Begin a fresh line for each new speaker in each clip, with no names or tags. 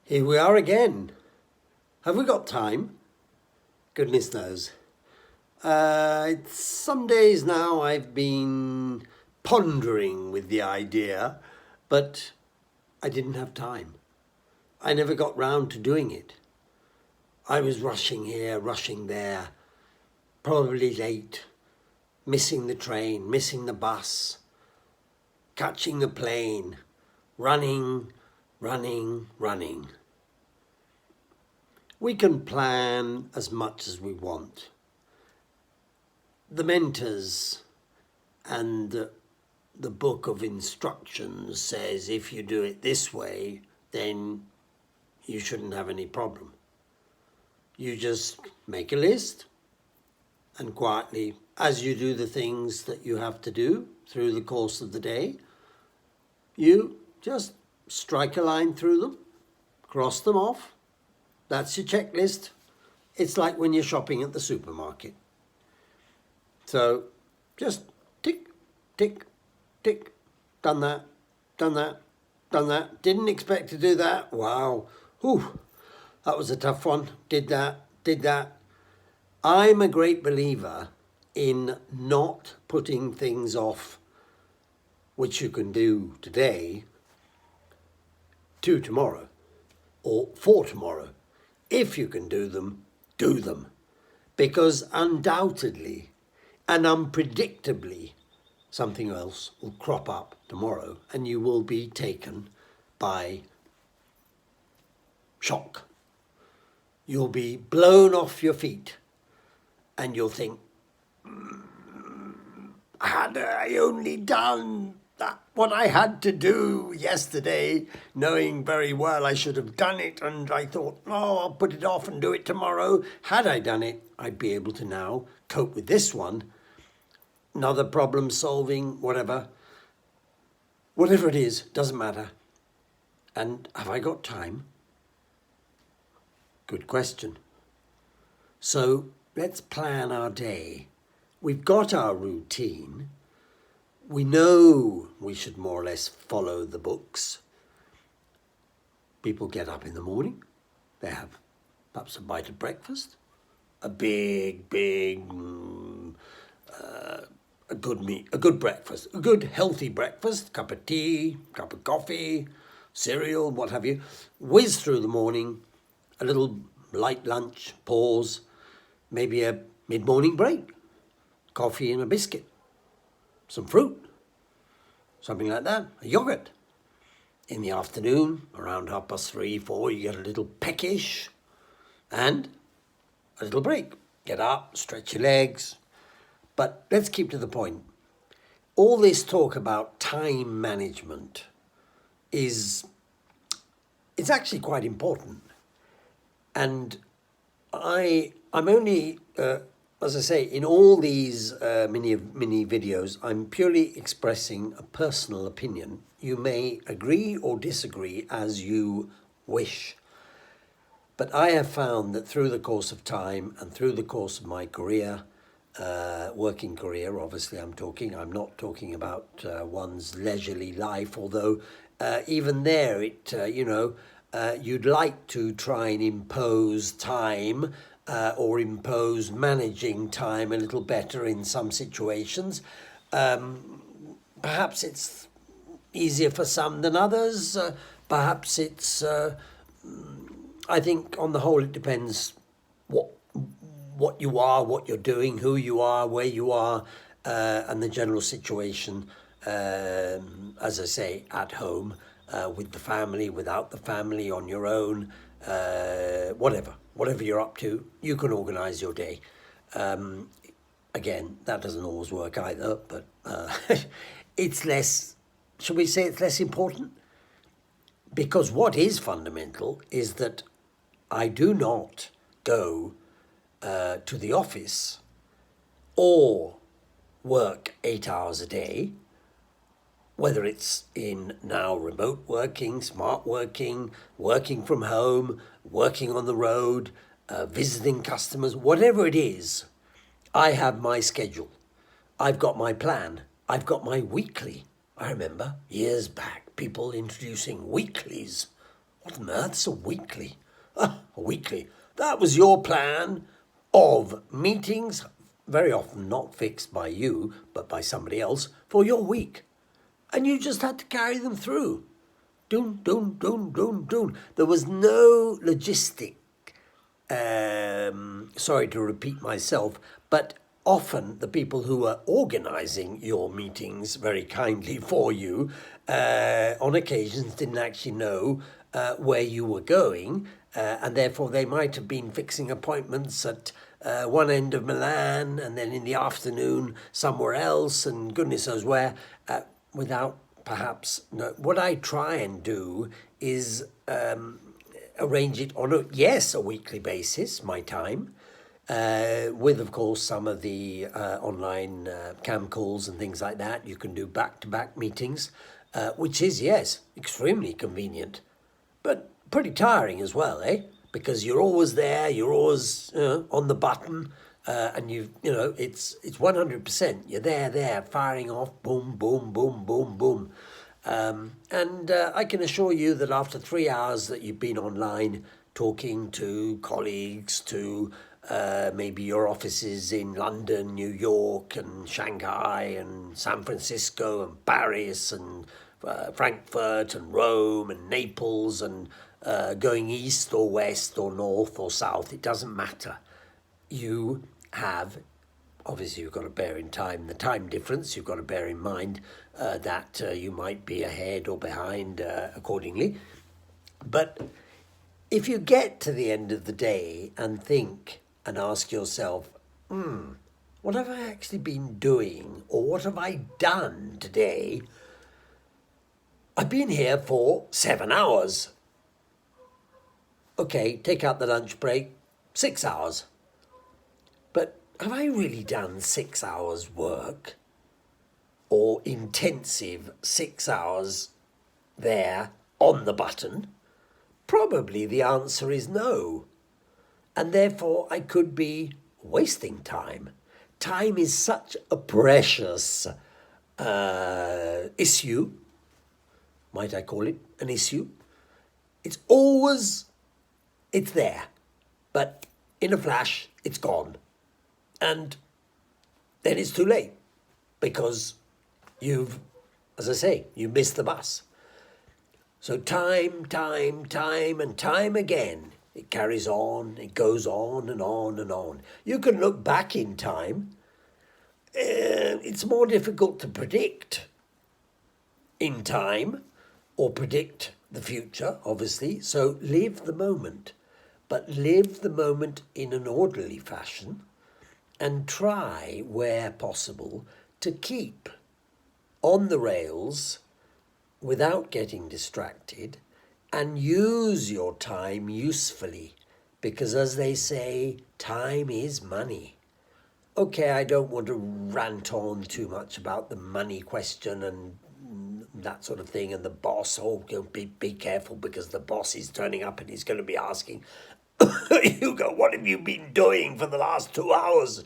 Here we are again. Have we got time? Goodness knows. It's some days now I've been pondering with the idea, but I didn't have time. I never got round to doing it. I was rushing here, rushing there, probably late, missing the train, missing the bus, catching the plane, running. We can plan as much as we want. The mentors and the book of instructions says if you do it this way, then you shouldn't have any problem. You just make a list and quietly, as you do the things that you have to do through the course of the day, you just strike a line through them, cross them off. That's your checklist. It's like when you're shopping at the supermarket. So just tick, tick, tick. Done that, done that, done that. Didn't expect to do that. Wow. Whew. That was a tough one. Did that. I'm a great believer in not putting things off which you can do today to tomorrow or for tomorrow. If you can do them, do them. Because undoubtedly and unpredictably, something else will crop up tomorrow and you will be taken by shock. You'll be blown off your feet and you'll think, had I only done what I had to do yesterday, knowing very well I should have done it, and I thought, I'll put it off and do it tomorrow. Had I done it, I'd be able to now cope with this one. Another problem solving, whatever it is, doesn't matter. And have I got time? Good question. So let's plan our day. We've got our routine. We know we should more or less follow the books. People get up in the morning. They have perhaps a bite of breakfast, a big, a good breakfast, a good healthy breakfast, cup of tea, cup of coffee, cereal, what have you. Whiz through the morning, a little light lunch, pause, maybe a mid-morning break, coffee and a biscuit, some fruit, something like that, a yogurt. In the afternoon, around 3:30, 4, you get a little peckish and a little break. Get up, stretch your legs. But let's keep to the point. All this talk about time management it's actually quite important. And I'm only, as I say, in all these mini videos, I'm purely expressing a personal opinion. You may agree or disagree as you wish. But I have found that through the course of time and through the course of my career, working career, obviously I'm not talking about one's leisurely life, although even there, you'd like to try and impose time or impose managing time a little better in some situations. Perhaps it's easier for some than others. Perhaps it's, I think on the whole, it depends what you are, what you're doing, who you are, where you are, and the general situation, as I say, at home, with the family, without the family, on your own, whatever you're up to, you can organise your day. Again, that doesn't always work either, but it's less, shall we say it's less important? Because what is fundamental is that I do not go to the office or work 8 hours a day, whether it's in now remote working, smart working, working from home, working on the road, visiting customers, whatever it is, I have my schedule. I've got my plan. I've got my weekly. I remember years back, people introducing weeklies. What on earth's a weekly? Ah, a weekly. That was your plan of meetings, very often not fixed by you, but by somebody else, for your week. And you just had to carry them through. Doon, doon, doon, doon, doon. There was no logistic. Sorry to repeat myself, but often the people who are organising your meetings very kindly for you on occasions didn't actually know where you were going, and therefore they might have been fixing appointments at one end of Milan and then in the afternoon somewhere else, and goodness knows where, without perhaps. No, what I try and do is arrange it on a weekly basis, my time, with, of course, some of the online cam calls and things like that. You can do back-to-back meetings, which is, yes, extremely convenient, but pretty tiring as well, eh? Because you're always there, you're always on the button, and it's 100%. You're there, firing off, boom, boom, boom, boom, boom. And I can assure you that after 3 hours that you've been online talking to colleagues, to maybe your offices in London, New York, and Shanghai, and San Francisco, and Paris, and Frankfurt, and Rome, and Naples, and going east or west or north or south, it doesn't matter. You have, obviously you've got to bear in time the time difference, you've got to bear in mind that you might be ahead or behind accordingly. But if you get to the end of the day and think and ask yourself, what have I actually been doing, or what have I done today? I've been here for 7 hours. Okay, take out the lunch break, 6 hours. But have I really done 6 hours work, or intensive 6 hours there on the button? Probably the answer is no. And therefore I could be wasting time. Time is such a precious issue. Might I call it an issue? It's there, but in a flash, it's gone. And then it's too late, because you've, as I say, you missed the bus. So time, and time again, it carries on, it goes on and on and on. You can look back in time. It's more difficult to predict in time, or predict the future, obviously. So live the moment, but live the moment in an orderly fashion, and try, where possible, to keep on the rails without getting distracted, and use your time usefully, because, as they say, time is money. Okay, I don't want to rant on too much about the money question and that sort of thing, and the boss, be careful, because the boss is turning up and he's going to be asking, Hugo, what have you been doing for the last 2 hours?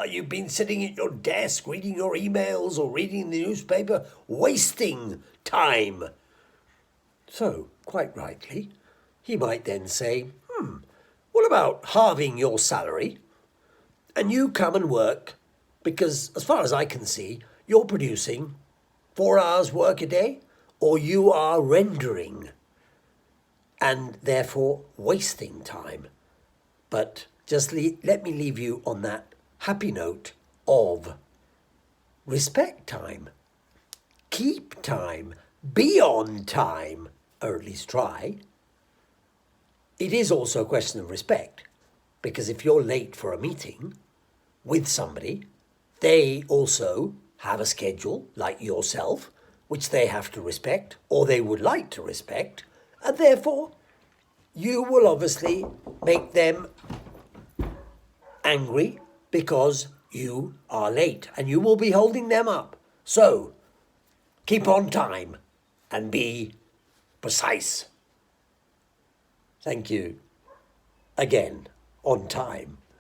You've been sitting at your desk, reading your emails or reading the newspaper, wasting time. So, quite rightly, he might then say, what about halving your salary, and you come and work, because as far as I can see, you're producing 4 hours work a day, or you are rendering, and therefore wasting time. But just let me leave you on that happy note of respect time, keep time, be on time, or at least try. It is also a question of respect, because if you're late for a meeting with somebody, they also have a schedule like yourself, which they have to respect, or they would like to respect, and therefore you will obviously make them angry because you are late, and you will be holding them up. So keep on time and be precise. Thank you. Again, on time.